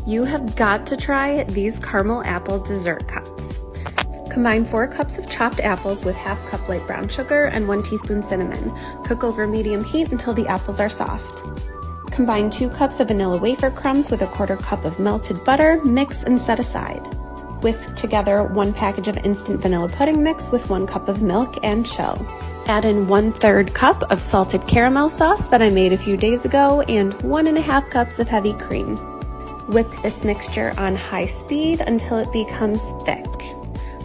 You have got to try these caramel apple dessert cups. Combine 4 cups of chopped apples with ½ cup light brown sugar and 1 teaspoon cinnamon. Cook over medium heat until the apples are soft. Combine 2 cups of vanilla wafer crumbs with 1/4 cup of melted butter, mix and set aside. Whisk together 1 package of instant vanilla pudding mix with 1 cup of milk and chill. Add in 1/3 cup of salted caramel sauce that I made a few days ago and 1½ cups of heavy cream. Whip this mixture on high speed until it becomes thick.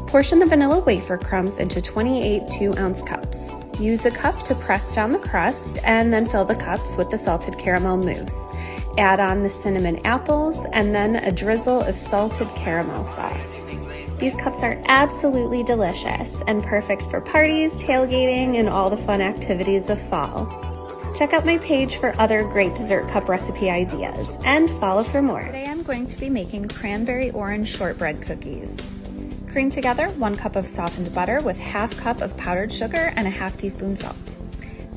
Portion the vanilla wafer crumbs into 28 2-ounce cups. Use a cup to press down the crust and then fill the cups with the salted caramel mousse. Add on the cinnamon apples and then a drizzle of salted caramel sauce. These cups are absolutely delicious and perfect for parties, tailgating, and all the fun activities of fall. Check out my page for other great dessert cup recipe ideas and follow for more. Today I'm going to be making cranberry orange shortbread cookies. Cream together 1 cup of softened butter with ½ cup of powdered sugar and a ½ teaspoon salt.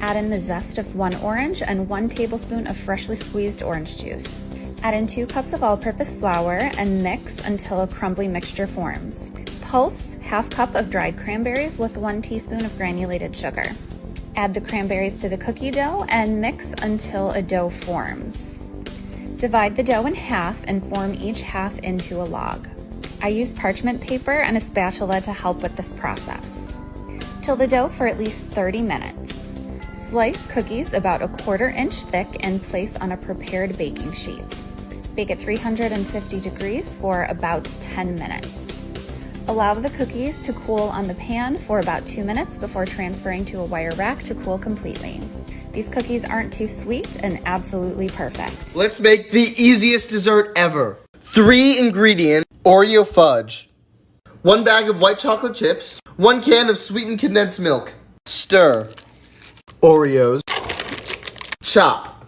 Add in the zest of 1 orange and 1 tablespoon of freshly squeezed orange juice. Add in 2 cups of all-purpose flour and mix until a crumbly mixture forms. Pulse ½ cup of dried cranberries with 1 teaspoon of granulated sugar. Add the cranberries to the cookie dough and mix until a dough forms. Divide the dough in half and form each half into a log. I use parchment paper and a spatula to help with this process. Chill the dough for at least 30 minutes. Slice cookies about 1/4 inch thick and place on a prepared baking sheet. Bake at 350 degrees for about 10 minutes. Allow the cookies to cool on the pan for about 2 minutes before transferring to a wire rack to cool completely. These cookies aren't too sweet and absolutely perfect. Let's make the easiest dessert ever. 3 ingredients: Oreo fudge, 1 bag of white chocolate chips, 1 can of sweetened condensed milk. Stir. Oreos. Chop.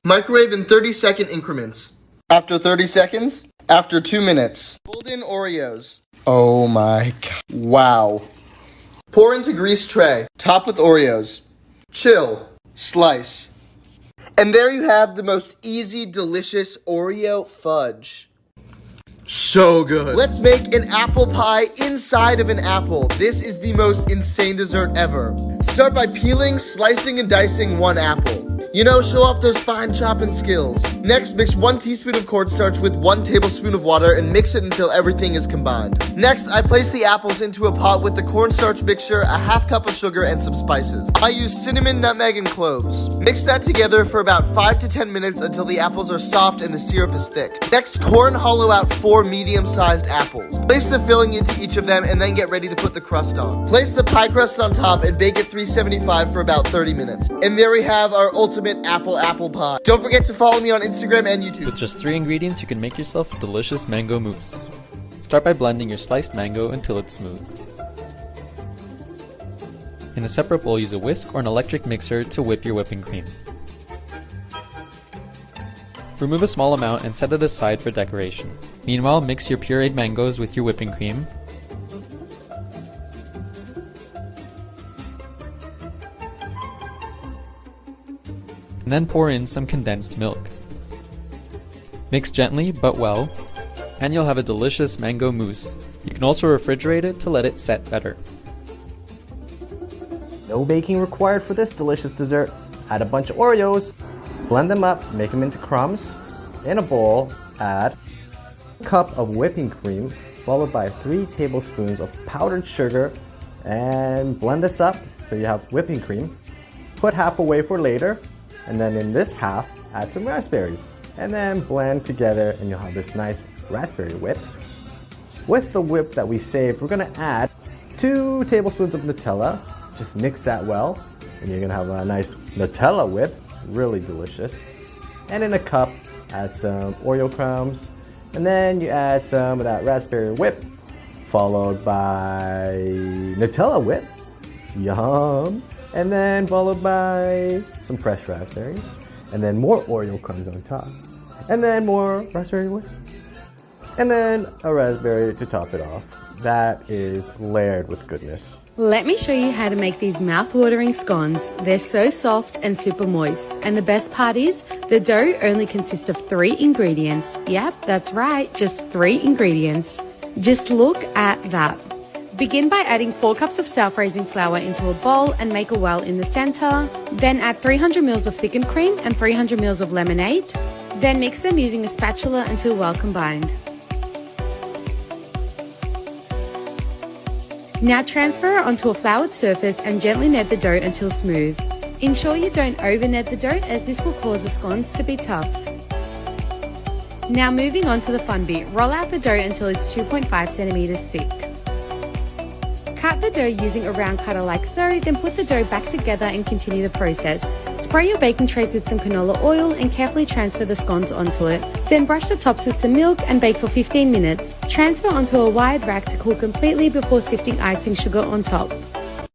Microwave in 30-second increments. After 30 seconds, after 2 minutes. Fold in Oreos. Oh my god. Wow. Pour into greased tray. Top with Oreos. Chill. Slice. And there you have the most easy, delicious Oreo fudge. So good. Let's make an apple pie inside of an apple. This is the most insane dessert ever. Start by peeling, slicing, and dicing 1 apple. You know, show off those fine chopping skills. Next, mix 1 teaspoon of cornstarch with 1 tablespoon of water and mix it until everything is combined. Next, I place the apples into a pot with the cornstarch mixture, a ½ cup of sugar, and some spices. I use cinnamon, nutmeg, and cloves. Mix that together for about 5 to 10 minutes until the apples are soft and the syrup is thick. Next, core and hollow out 4 medium-sized apples. Place the filling into each of them and then get ready to put the crust on. Place the pie crust on top and bake at 375 for about 30 minutes. And there we have our ultimate apple pie. Don't forget to follow me on Instagram and YouTube. With just 3 ingredients, you can make yourself a delicious mango mousse. Start by blending your sliced mango until it's smooth. In a separate bowl, use a whisk or an electric mixer to whip your whipping cream. Remove a small amount and set it aside for decoration. Meanwhile, mix your pureed mangoes with your whipping cream. And then pour in some condensed milk. Mix gently but well, and you'll have a delicious mango mousse. You can also refrigerate it to let it set better. No baking required for this delicious dessert. Add a bunch of Oreos, blend them up, make them into crumbs. In a bowl, add a cup of whipping cream, followed by 3 tablespoons of powdered sugar, and blend this up so you have whipping cream. Put half away for later, and then in this half, add some raspberries. And then blend together and you'll have this nice raspberry whip. With the whip that we saved, we're gonna add 2 tablespoons of Nutella. Just mix that well, and you're gonna have a nice Nutella whip, really delicious. And in a cup, add some Oreo crumbs, and then you add some of that raspberry whip, followed by Nutella whip, yum, and then followed by some fresh raspberries, and then more Oreo crumbs on top, and then more raspberry whip, and then a raspberry to top it off. That is layered with goodness. Let me show you how to make these mouth-watering scones. They're so soft and super moist. And the best part is, the dough only consists of 3 ingredients. Yep, that's right, just 3 ingredients. Just look at that. Begin by adding 4 cups of self-raising flour into a bowl and make a well in the center. Then add 300 ml of thickened cream and 300 ml of lemonade. Then mix them using a spatula until well combined. Now transfer it onto a floured surface and gently knead the dough until smooth. Ensure you don't over knead the dough, as this will cause the scones to be tough. Now moving on to the fun bit, roll out the dough until it's 2.5 centimeters thick. Cut the dough using a round cutter like so, then put the dough back together and continue the process. Spray your baking trays with some canola oil and carefully transfer the scones onto it. Then brush the tops with some milk and bake for 15 minutes. Transfer onto a wide rack to cool completely before sifting icing sugar on top.